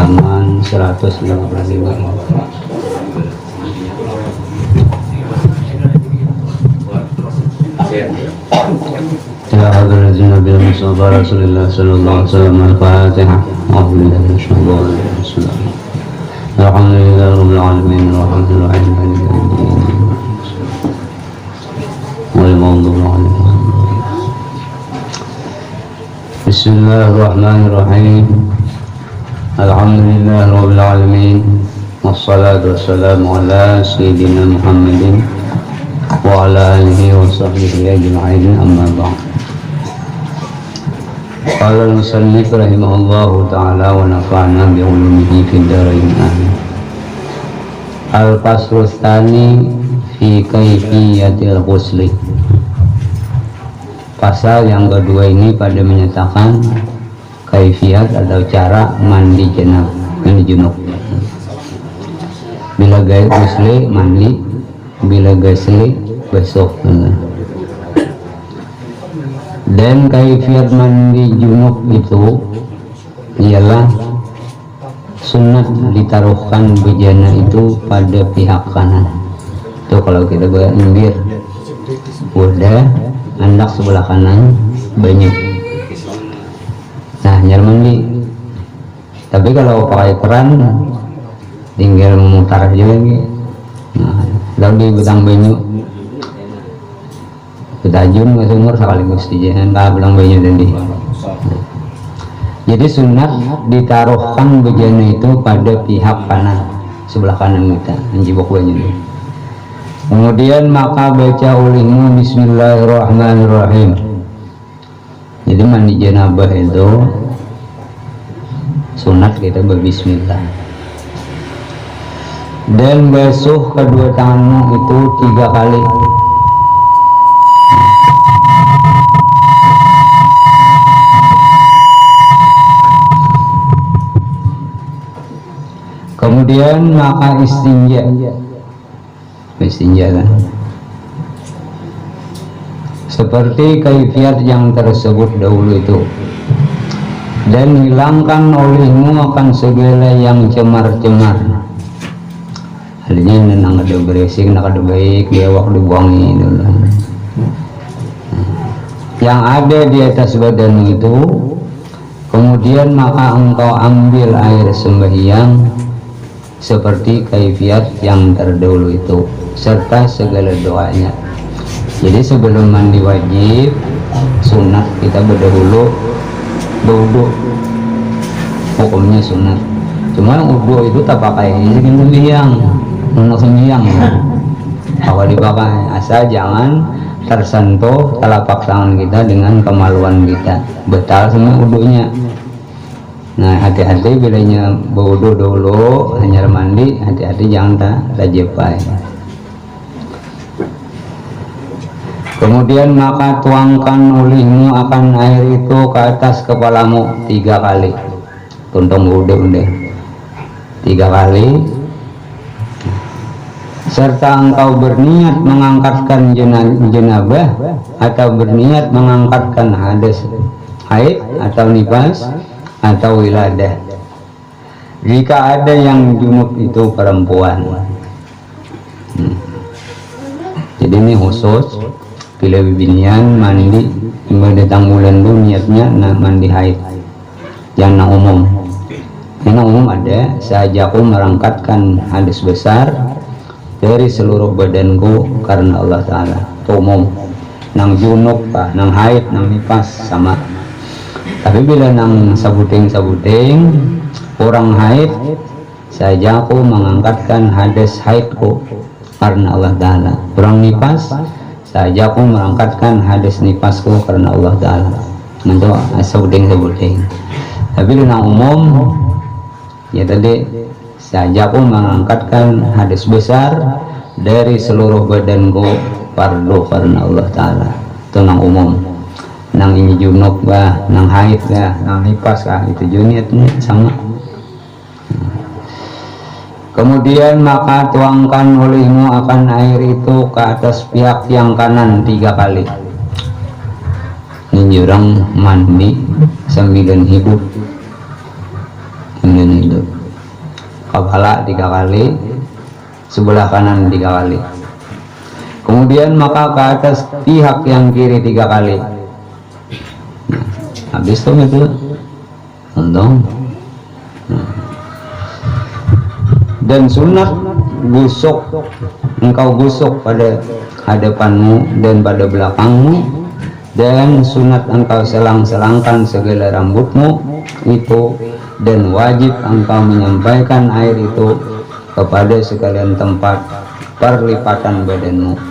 halaman 155. Ya hadratin Nabi Mustafa Rasulullah sallallahu alaihi wasallam. Al-Fatihah. A'udzu billahi minasyaitonir rajim. Alhamdulillahi rabbil alamin arrahmanir rahim maliki yaumiddin. Wal maghdubi 'alaihim. Bismillahirrahmanirrahim. Alhamdulillahi rabbil alamin. Wassalatu wassalamu ala sayyidina Muhammadin wa ala alihi wa sahbihi ajma'in, amma ba'd. Qala al-musannif rahimahullahu ta'ala wa nafa'ana bi ulumihi fid dharain amin. Al-faslu tsani fi kaifiyatil ghusli. Pasal yang kedua ini pada menyatakan kaifiyat atau cara mandi janab, mandi junub. Bila gaya ghusli mandi, bila ghusli besok. Dan kaifiyat mandi junub itu ialah sunat ditaruhkan bejana itu pada pihak kanan. Itu kalau kita nyembir udah andak sebelah kanan banyak. Nah, nyar mandi. Tapi kalau pakai keran tinggal memutar aja lagi. Nah, lalu di betang banyu ketajun ke sumur sekaligus dijalan tak belang banyu tadi. Jadi sunat ditaruhkan bejana itu pada pihak kanan, sebelah kanan kita menjibok banyu. Kemudian maka baca ulihmu bismillahirrahmanirrahim. Jadi mandi janabah itu sunat kita berbismillah. Dan basuh kedua tanganmu itu 3 kali. Kemudian maka istinja kan seperti kaifiat yang tersebut dahulu itu, dan hilangkan olehmu akan segala yang cemar-cemar. Halinya nenang ada beresik, nak ada baik, dia waktu dibuangi dulu. Yang ada di atas badan itu. Kemudian maka engkau ambil air sembahyang seperti kaifiat yang terdahulu itu, serta segala doanya. Jadi sebelum mandi wajib sunat kita berdahulu berwudu, hukumnya sunat. Cuma wudu itu tak pakai izin sembahyang, untuk sembahyang. Kalau dipakai asal jangan tersentuh telapak tangan kita dengan kemaluan kita, batal semua wudunya. Nah, hati-hati bilanya berwudu dulu, hanya mandi, hati-hati jangan tak jepai. Kemudian maka tuangkan ulihmu akan air itu ke atas kepalamu 3 kali. Tuntung wudu udah 3 kali. Serta engkau berniat mengangkatkan jenabah atau berniat mengangkatkan hadas haid atau nifas atau wiladah. Jika ada yang junub itu perempuan. Jadi ini khusus bila bibinian mandi datang bulan itu niatnya mandi haid, jangan umum. Yang umum ada saja aku merangkatkan hadas besar dari seluruh badanku karena Allah Ta'ala. Itu umum. Nang junub kah, nang haid, nang nifas sama. Tapi bila nang sabuting orang haid saja aku mengangkatkan hadas haidku karena Allah Ta'ala. Orang nifas saja aku merangkatkan hadas nifasku karena Allah Ta'ala. Itu sabuting. Tapi bila nang umum ya tadi saja aku mengangkatkan hadas besar dari seluruh badanku fardu karena Allah Ta'ala. Itu nang umum. Nang ini junub bah, nang haid bah, nang nifas kah, itu junitnya sama. Kemudian maka tuangkan olehmu akan air itu ke atas pihak yang kanan 3 kali. Ini jurang mandi 9 hidup. kepala 3 kali, sebelah kanan 3 kali. Kemudian maka ke atas pihak yang kiri 3 kali. Nah, habis itu untung. Dan sunat gusok, engkau gusok pada hadapanmu dan pada belakangmu, dan sunat engkau selang-selangkan segala rambutmu itu, dan wajib engkau menyampaikan air itu kepada sekalian tempat perlipatan badanmu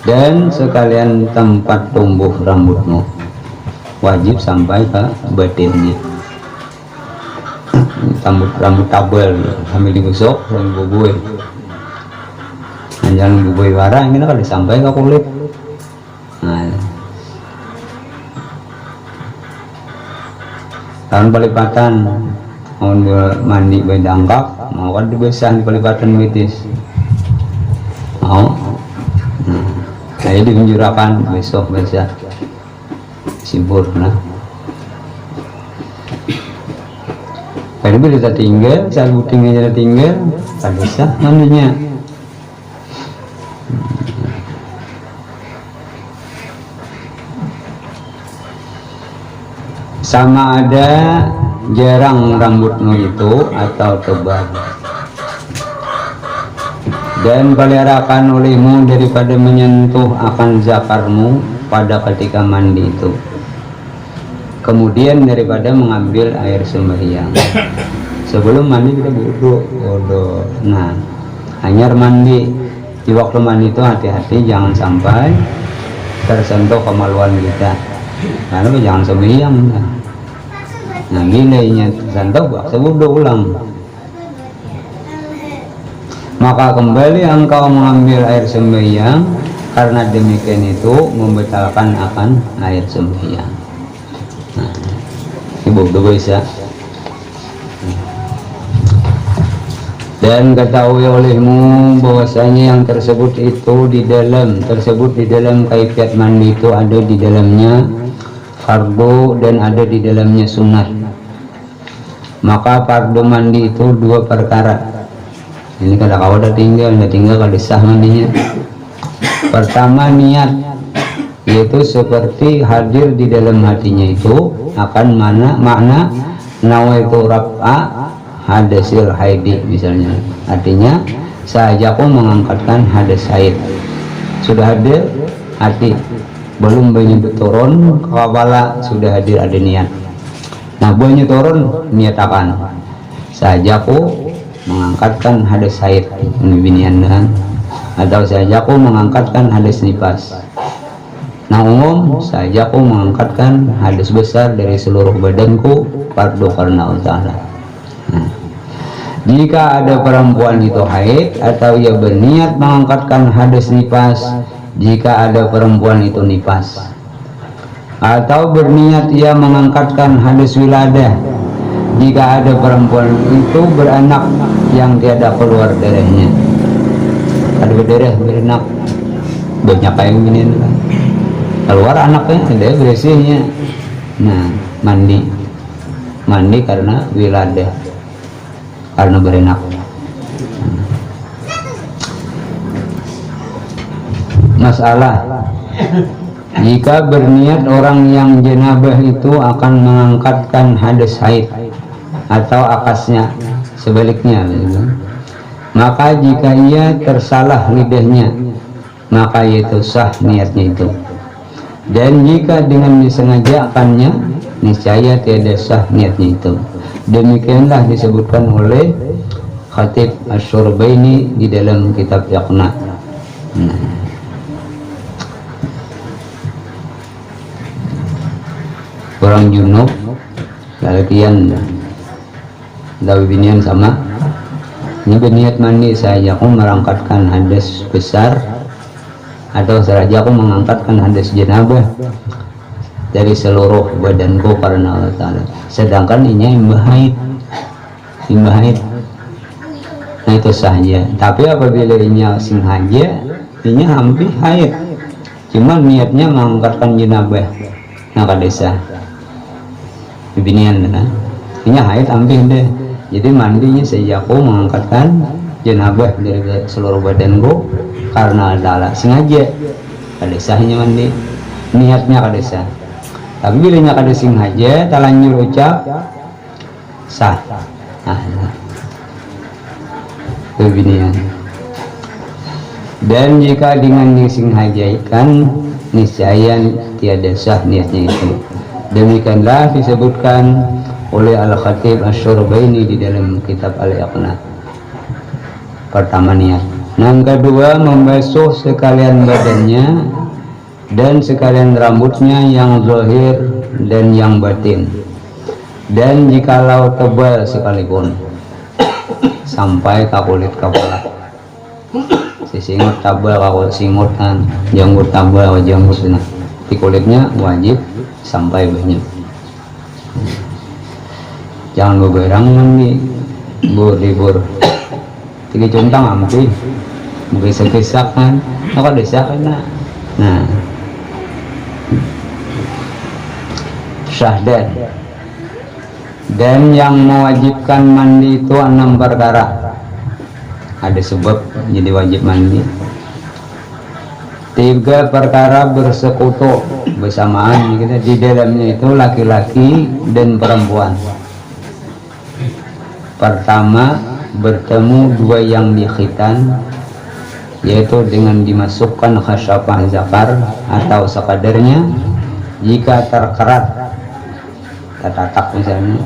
dan sekalian tempat tumbuh rambutmu, wajib sampai ke badannya. Rambut tabel sambil digosok dan bubui, jangan bubui warna ini kan disampai ke kulit. Nah, tahun pelipatan mau mandi bedangkap mau kan dibesah di pelipatan betis mau. Saya dimenjurakan besok besar sibur. Nah, kalau bisa tinggal, saat butingnya tinggal, tak bisa mandinya. Sama ada jarang rambutmu itu atau tebal, dan peliharakan olehmu daripada menyentuh akan zakarmu pada ketika mandi itu. Kemudian daripada mengambil air sembahyang. Sebelum mandi kita wudhu. Nah, hanya mandi. Di waktu mandi itu hati-hati jangan sampai tersentuh kemaluan kita. Karena jangan sembahyang. Nah, gilainya tersentuh baksa wudhu ulang. Maka kembali engkau mengambil air sembahyang, karena demikian itu membatalkan akan air sembahyang. Ibu bisa. Dan ketahui olehmu bahwasanya yang tersebut di dalam kaifiat mandi itu ada di dalamnya fardu dan ada di dalamnya sunnah. Maka fardu mandi itu 2 perkara. Ini kada kau udah tinggal kada sah mandinya. Pertama niat, yaitu seperti hadir di dalam hatinya itu akan makna nawaitu raf'a hadasil haidi misalnya. Artinya saja aku mengangkatkan hadas haid. Sudah hadir hati, belum banyak turun ke kepala, sudah hadir ada niat. Nah, banyak turun niat akan saja aku mengangkatkan hadas haid binian dan atau saja aku mengangkatkan hadas nifas. Nah, umum saja aku mengangkatkan hadas besar dari seluruh badanku fardu karena Allah Ta'ala. Nah, jika ada perempuan itu haid atau ia berniat mengangkatkan hadas nifas, jika ada perempuan itu nifas, atau berniat ia mengangkatkan hadas wiladah, jika ada perempuan itu beranak yang tiada keluar darahnya, ada berdarah beranak banyak kayak gini kan, keluar anaknya ada bersihnya. Nah, mandi karena wiladah, karena berenak. Masalah, jika berniat orang yang jenabah itu akan mengangkatkan hadas haid atau akasnya sebaliknya, maka jika ia tersalah lidahnya, maka itu sah niatnya itu. Dan jika dengan disengajakannya, niscaya tiada sah niatnya itu. Demikianlah disebutkan oleh Khatib Asy-Syurbaini di dalam kitab Yaqna. Orang junub lalakian dawi binian sama ini berniat mandi, saya aku merangkatkan hadas besar atau saja aku mengangkatkan hadas janabah dari seluruh badanku karena Allah Ta'ala, sedangkan ini imbahait. Nah, itu saja. Tapi apabila ini sengaja, ini hampir haid, cuma niatnya mengangkatkan janabah, nah kadesa binian, nah ini haid hampir deh. Jadi mandinya sejaku mengangkatkan jenabah dari seluruh badanku karena adalah sengaja kada sahnya mandi, niatnya kada sah. Tapi bila nya kada sengaja talanjur ucap sah. Nah, itu binian. Dan jika dengan disengajaikan niscaya tiada sah niatnya itu. Demikianlah disebutkan oleh Al-Khatib Asy-Syurbaini di dalam kitab Al-Iqna. Pertama niat. Yang kedua membasuh sekalian badannya dan sekalian rambutnya yang zahir dan yang batin. Dan jikalau tebal sekalipun sampai ke kulit kepala. Singut tabal kalau singut kan, janggut tabal janggut nah. Di kulitnya wajib sampai banyak. Jangan beberang mandi libur tiga contang ampi begisak-gisak kan apa desak kan. Nah syahdan. Dan yang mewajibkan mandi itu 6 perkara. Ada sebab jadi wajib mandi. 3 perkara bersekutu bersamaan gitu. Di dalamnya itu laki-laki dan perempuan. Pertama bertemu 2 yang dikhitan, yaitu dengan dimasukkan khasyafah zakar atau sekadarnya. Jika terkerat tertatak misalnya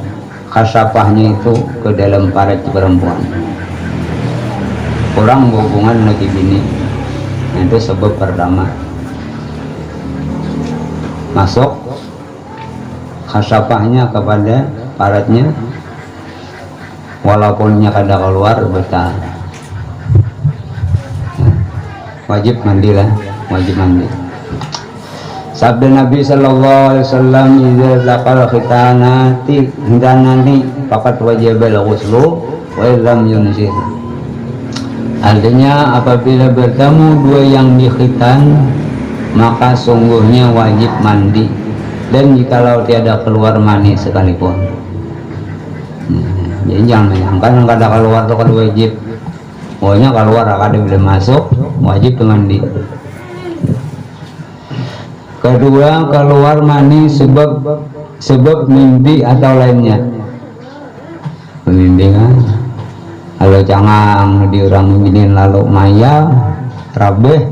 khasyafahnya itu ke dalam parat perempuan, kurang berhubungan lagi bini. Nah, itu sebab pertama. Masuk khasyafahnya kepada paratnya walaupunnya kada keluar batal. Wajib mandi lah, wajib mandi. Sabda Nabi sallallahu alaihi wasallam, "Idza laqal khitanati hindanani faqad wajibal ghuslu wa illam yunzil." Artinya apabila bertemu 2 yang dikhitan maka sungguhnya wajib mandi, dan jikalau tiada keluar mani sekalipun. Jadi jangan menyangka kada keluar itu kan wajib. Pokoknya keluar kada boleh masuk, wajib mandi. Kedua, keluar mani sebab mimpi atau lainnya. Mimpi kan, kalau jangan diurang begini lalu maya rabeh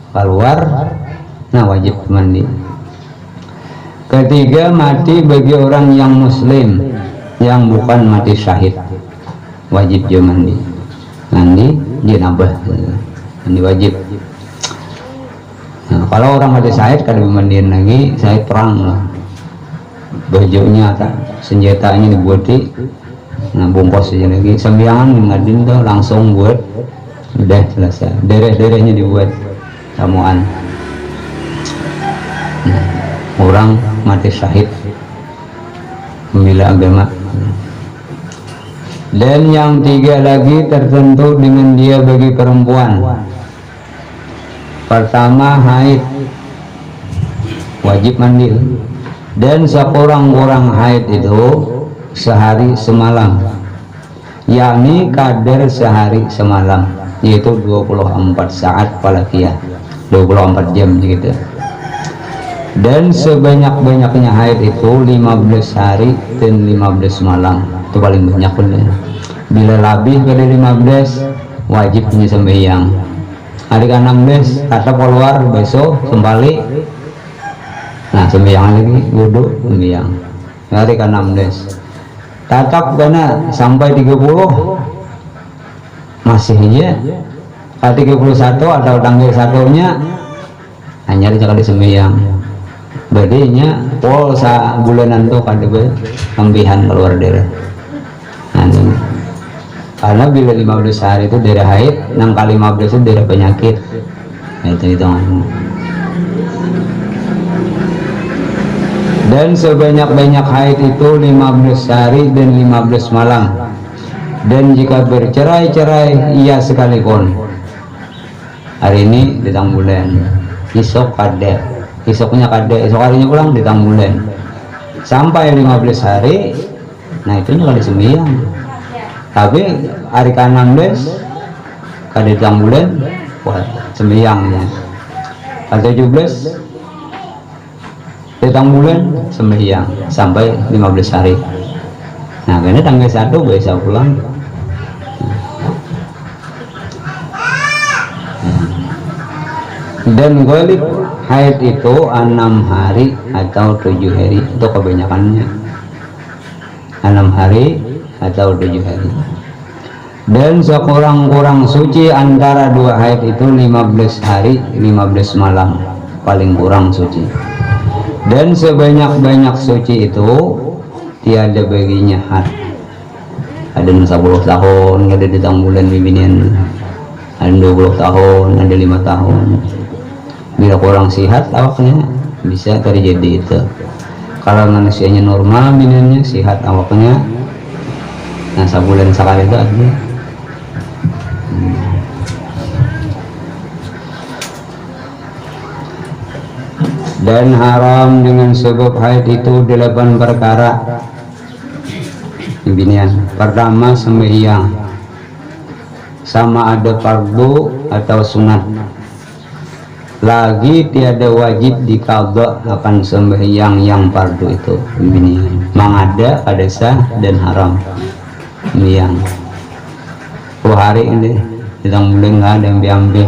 keluar, nah wajib mandi. Ketiga, mati bagi orang yang muslim yang bukan mati syahid, wajib juga mandi. Mandi jenabah, mandi wajib. Nah, kalau orang mati syahid kada dimandiin lagi, syahid perang lah. Bajunya atau senjatanya dibuati, nah bungkus aja lagi. Sembiangan ngadin tuh langsung buat, udah selesai. Dereh-derehnya dibuat samuan. Nah, orang mati syahid membela agama. Dan yang 3 lagi tertentu dengan dia bagi perempuan. Pertama haid, wajib mandi. Dan sekurang-kurang haid itu sehari semalam, yakni kadar sehari semalam, yaitu 24 saat falakiyah, 24 jam gitu. Dan sebanyak-banyaknya haid itu 15 hari dan 15 malam, itu paling banyak bener. Bila lebih dari 15 wajib punya sembahyang. Hari ke-16 kata keluar besok kembali, nah sembahyang lagi wudhu sembahyang. Hari ke-16 tatap karena sampai 30 masih aja. Kalau 31 atau tanggal 1-nya hanya dicakap sembahyang. Badinya pol sa bulanan tuh kada kembihan keluar darah. Nah, ini. Karena bila 15 hari itu darah haid, 6 kali 15 itu darah penyakit. Nah, itu hitungan. Dan sebanyak-banyak haid itu 15 hari dan 15 malam. Dan jika bercerai-cerai ia sekalipun. Hari ini ditang bulan, esok kada, esoknya kada, esok harinya pulang ditang bulan. Sampai 15 hari, nah itu kada sembahyang. Tapi hari ke-16 kada tang bulan sembahyangnya. Ke-17 tang bulan sembahyang sampai 15 hari. Nah, karena tanggal 1 biasa pulang. Dan golib haid itu 6 hari atau 7 hari, itu kebanyakannya 6 hari atau 7 hari. Dan sekurang-kurang suci antara 2 haid itu 15 hari 15 malam paling kurang suci. Dan sebanyak-banyak suci itu tiada baginya had. Ada 10 tahun, ada di tahun bulan bibinian, ada 20 tahun, ada 5 tahun. Bila kurang sehat awaknya bisa terjadi itu. Kalau manusianya normal biniannya sehat awaknya, nah sebulan sekali itu ada. Dan haram dengan sebab haid itu 8 perkara binian. Pertama sembahyang, sama ada fardu atau sunat. Lagi tiada wajib diqadha akan sembahyang yang fardu itu binian. Mangada ada sah dan haram sembahyang 10 hari ini kita mulai nggak ada yang diambil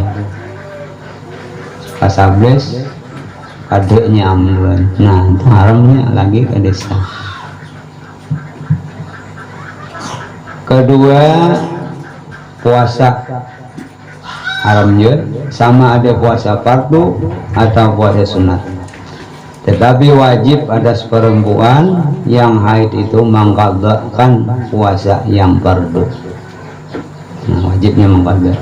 pas adanya ambulan. Nah itu haramnya lagi ke desa. Kedua puasa haramnya, sama ada puasa fardu atau puasa sunat. Tetapi wajib atas perempuan yang haid itu mengqadhakan puasa yang fardu. Nah wajibnya mengqadha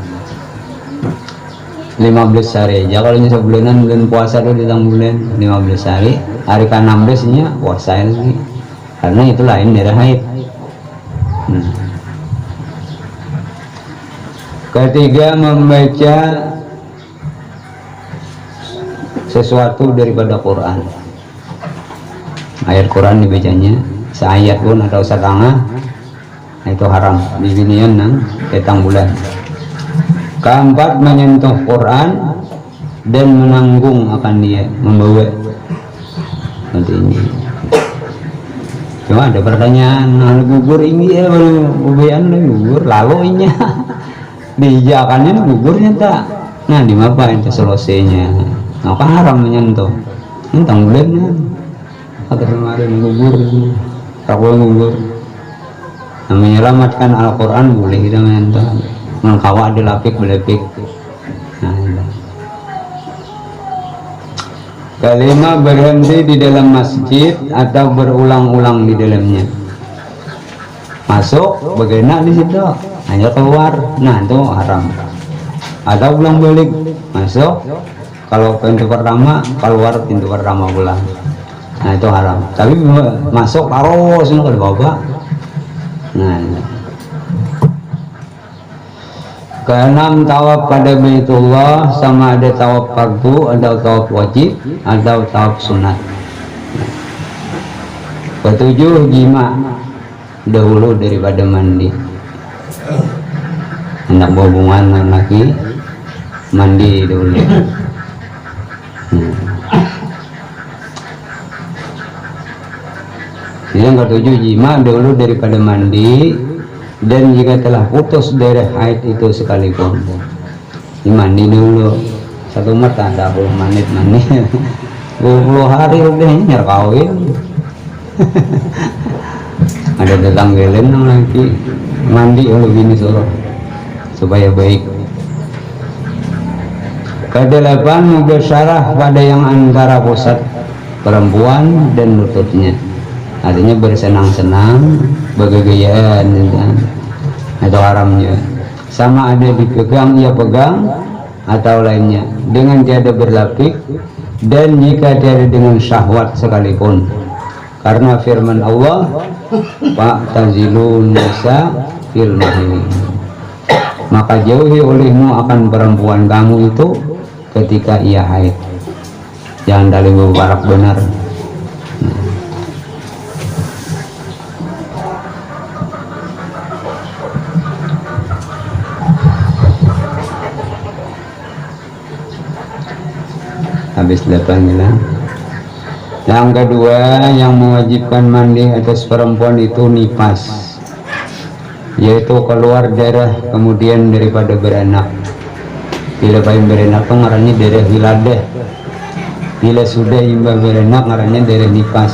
15 hari aja. Kalau sebulanan bulan puasa itu di bulan 15 hari, hari ke-16 nya puasa lagi, karena itu lain dari haid. Ketiga membaca sesuatu daripada Quran. Ayat Quran dibacanya seayat pun atau setengah, itu haram bibinian nang ketang bulan. Keempat menyentuh Quran dan menanggung akan dia, membawa nanti ini. Cuma ada pertanyaan, nah, gugur ini ya bubayan gugur lalu ini dijakannya gugurnya tak. Nah dimapain itu selesainya. Nah kan haram menyentuh. Ini tanggulannya. Kata kemarin gugur, tak boleh gugur. Nah, menyelamatkan Al-Quran boleh kita menyentuh. Mengkawak dilapik belepik. Nah, kelima berhenti di dalam masjid atau berulang-ulang di dalamnya. Masuk bagaimana di situ, hanya keluar, nah itu haram. Atau pulang balik, masuk kalau pintu pertama, keluar pintu pertama pulang, nah itu haram. Tapi masuk harus ke bawah. Nah, keenam tawaf pada Baitullah, sama ada tawaf fardu, ada tawaf wajib, ada tawaf sunat. Ketujuh jima dahulu daripada mandi. Hendak berhubungan lagi mandi dulu. Yang ketujuh jima dahulu daripada mandi. Dan jika telah putus dari haid itu sekalipun, mandi dulu 1 mata, 20 menit mandi 20 hari udah nyar kawin. Ada tetanggelin lagi mandi oleh bini suruh supaya baik. Kedelapan mubasyarah pada yang antara pusat perempuan dan lututnya, artinya bersenang-senang, bergegayaan, atau haramnya. Sama ada dipegang ia pegang atau lainnya dengan tiada berlapik, dan jika tiada dengan syahwat sekalipun, karena firman Allah fa'tazilun nisa fil mahid, maka jauhi olehmu akan perempuan kamu itu ketika ia haid. Jangan dalam mubarak benar. habis 8 bulan. Yang kedua yang mewajibkan mandi atas perempuan itu nifas, yaitu keluar darah kemudian daripada beranak. Bila paling beranak itu ngarannya darah wiladah, bila sudah imbah beranak ngarannya darah nifas.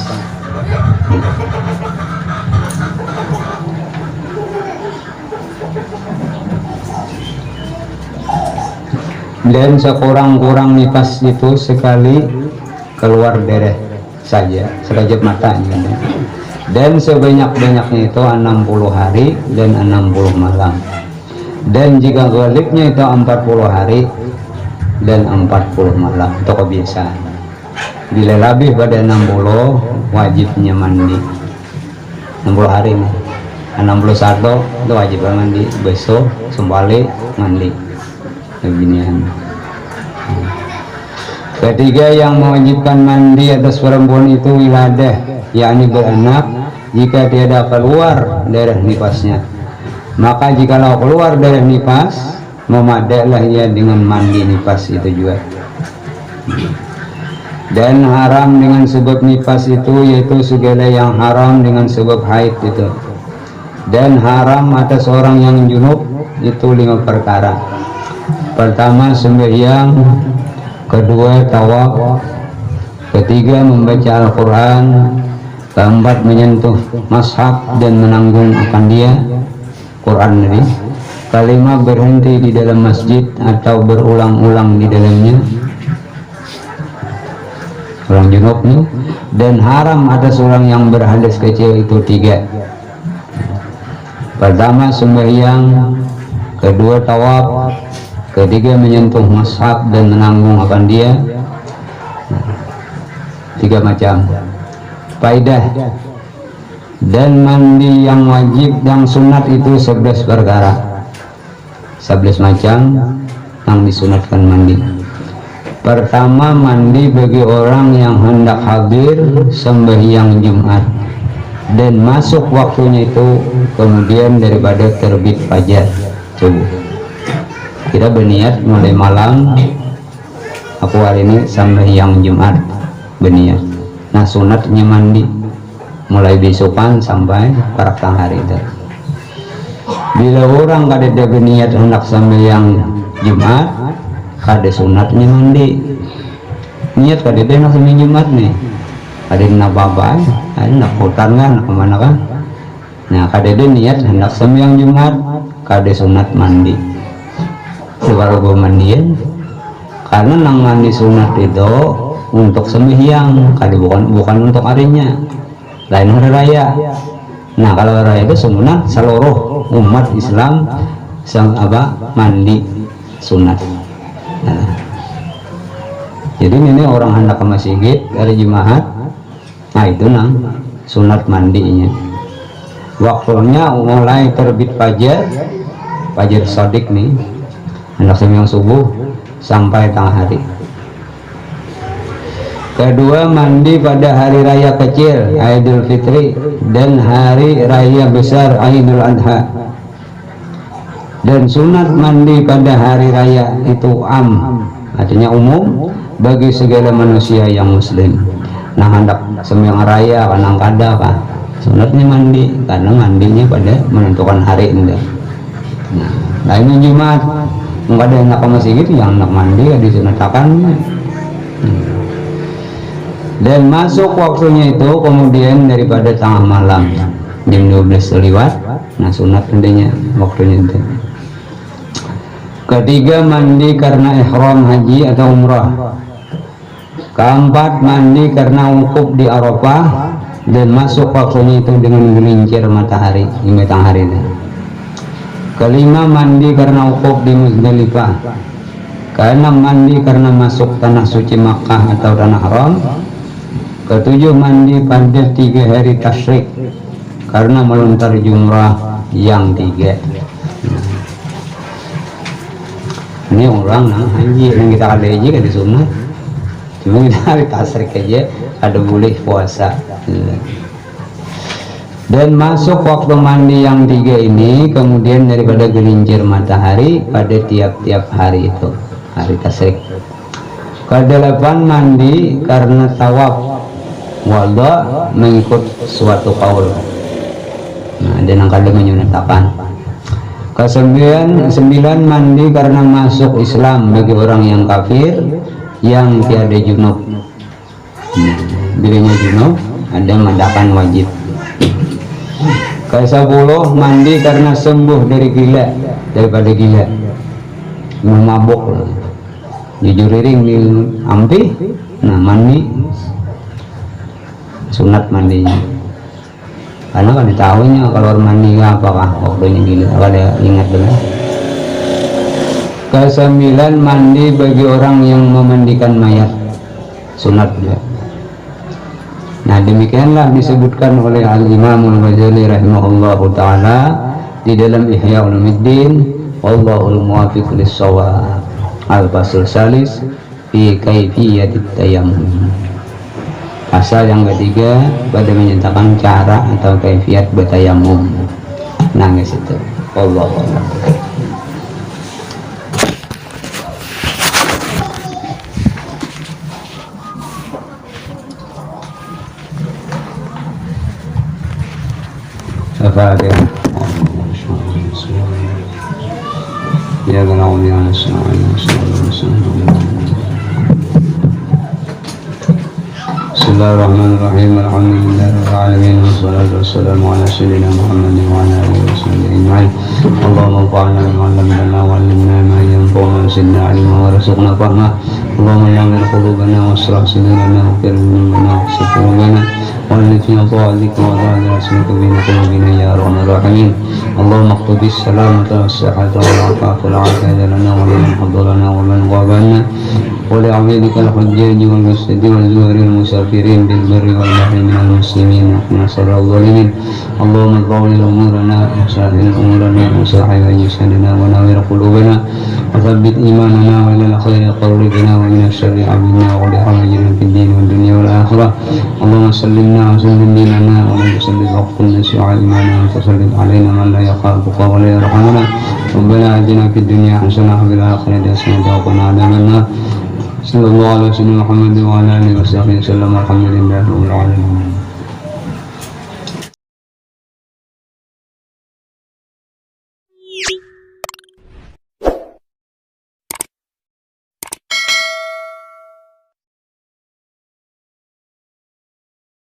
Dan sekurang-kurang nifas itu sekali keluar darah saja, sekejap mata. Dan sebanyak-banyaknya itu 60 hari dan 60 malam. Dan jika galibnya itu 40 hari dan 40 malam, itu kebiasaan. Bila lebih pada 60 wajibnya mandi. 60 hari nih, 61 itu wajib mandi, besok kembali mandi. Beginian. Ketiga yang mewajibkan mandi atas perempuan itu wiladah, yakni beranak jika tiada keluar darah nifasnya. Maka jikalau keluar darah nifas, memadailah ia dengan mandi nifas itu juga. Dan haram dengan sebab nifas itu yaitu segala yang haram dengan sebab haid itu. Dan haram atas orang yang junub itu 5 perkara. Pertama sembahyang, kedua tawaf, ketiga membaca Al-Quran, keempat menyentuh mashaf dan menanggung akan dia Quran ini, kelima berhenti di dalam masjid atau berulang-ulang di dalamnya, orang junub nih. Dan haram atas orang yang berhadas kecil itu 3. Pertama sembahyang, kedua tawaf, ketiga menyentuh mashaf dan menanggung akan dia. 3 macam. Faidah. Dan mandi yang wajib yang sunat itu 11 perkara, 11 macam yang disunatkan mandi. Pertama, mandi bagi orang yang hendak hadir sembahyang Jumat dan masuk waktunya itu kemudian daripada terbit fajar subuh. Kita berniat mulai malam, aku hari ini sembahyang Jumat berniat. Nah sunatnya mandi mulai besokan sampai paratang hari itu. Bila orang kada ada berniat hendak sembahyang Jumat, kada sunatnya mandi. Niat kada ada hendak sembahyang Jumat nih, ada nak babay, ada nak hutan kan, nak kemana kan. Nah kada ada niat hendak sembahyang Jumat, kada sunat mandi. Sebaru pemandian, karena nang mandi sunat itu untuk sembahyang, kada bukan untuk harinya. Lain hari raya. Nah kalau hari raya itu sunat seluruh umat Islam mandi sunat. Nah, jadi ini orang hendak ke masjid hari Jumat, nah itu nang sunat mandinya. Waktunya mulai terbit fajar, fajar sodik nih, hendak sembahyang subuh sampai tengah hari. Kedua, mandi pada hari raya kecil Idul Fitri dan hari raya besar Idul Adha. Dan sunat mandi pada hari raya itu artinya umum bagi segala manusia yang muslim. Nah hendak sembahyang raya kanang kada pak sunatnya mandi, karena mandinya pada menentukan hari ini. Nah lainnya Jumat nggak ada yang nak ke masjid yang nak mandi disunatakan. Dan masuk waktunya itu kemudian daripada tengah malam jam 12 lewat. Nah sunat nantinya waktunya itu. Ketiga, mandi karena ihram haji atau umrah. Keempat, mandi karena wukuf di Arafah dan masuk waktunya itu dengan gelincir matahari di matahari itu. Kelima, mandi karena wukuf di Muzdalifah. Keenam, mandi karena masuk tanah suci Makkah atau tanah haram. Ketujuh, mandi pada 3 hari tasyrik karena melontar jumrah yang 3. Ini orang nah haji yang kita ada aja kan di sunat, cuma kita hari tasyrik aja ada boleh puasa. Dan masuk waktu mandi yang 3 ini kemudian daripada gelincir matahari pada tiap-tiap hari itu hari tasyrik. Kedelapan mandi karena tawaf, wala mengikut suatu kaul. Nah, dan yang kadang menyunatkan. Kesembilan mandi karena masuk Islam bagi orang yang kafir yang tiada junub. Dirinya junub ada mandakan wajib. Ke-10 mandi karena sembuh dari gila, daripada gila, mabuk, jujur iring di ampi, nah mandi sunat mandinya, karena kan ditahunya kalau mandi apakah waktunya gila, kalau ingat dulu. Ke-9 mandi bagi orang yang memandikan mayat, sunat juga. Nah demikianlah disebutkan oleh Al-Imam Al-Ghazali rahimahullahu ta'ala di dalam Ihya Ulumuddin, wallahul muwafiq lis-shawab, al-fasl salis fi kaifiyatit tayammum. Pasal yang ketiga pada menyatakan cara atau kaifiat bertayamum. Nah guys itu wallahu a'lam. Al-Fatihah. Ya na'budu wa nasta'in. Bismillahirrahmanirrahim. Alhamdulillahirabbil alamin wassalatu wassalamu ala sayyidina Muhammadin wa ala alihi washabbihi ajma'in. Allahumma anfa'na bima 'allamtana wa 'allimna ma yanfa'una wa zidna 'ilma warzuqna fahma. Allahumma ya'mil qulubana washrah sadrana waghfir lana wa والذين طاعتك وطاعت رسولك بين قلوبنا يا ارحم الراحمين. اللهم اقض السلامة والصحة والعافية والعافية لنا ولمن حضرنا ومن غاب عنا ولعبيدك الحجاج والمسجد والزوار المسافرين بالبر والبحر من المسلمين ونصر الظالمين. اللهم طول امورنا وسهل امورنا وسهل جسدنا ونور قلوبنا وثبت ايماننا والى الخير قربنا ومن الشر عبدنا ولحوائجنا في الدين والدنيا والاخره. اللهم سلمنا وسلم ديننا ولا تسلط وقتنا سوء ايماننا وتسلط علينا من لا يخافك ولا يرحمنا. ربنا اتنا في الدنيا حسنه وفي الاخره حسنه وقنا عذاب النار. صلى الله على سيدنا محمد وعلى اله وصحبه وسلم. الحمد لله رب العالمين.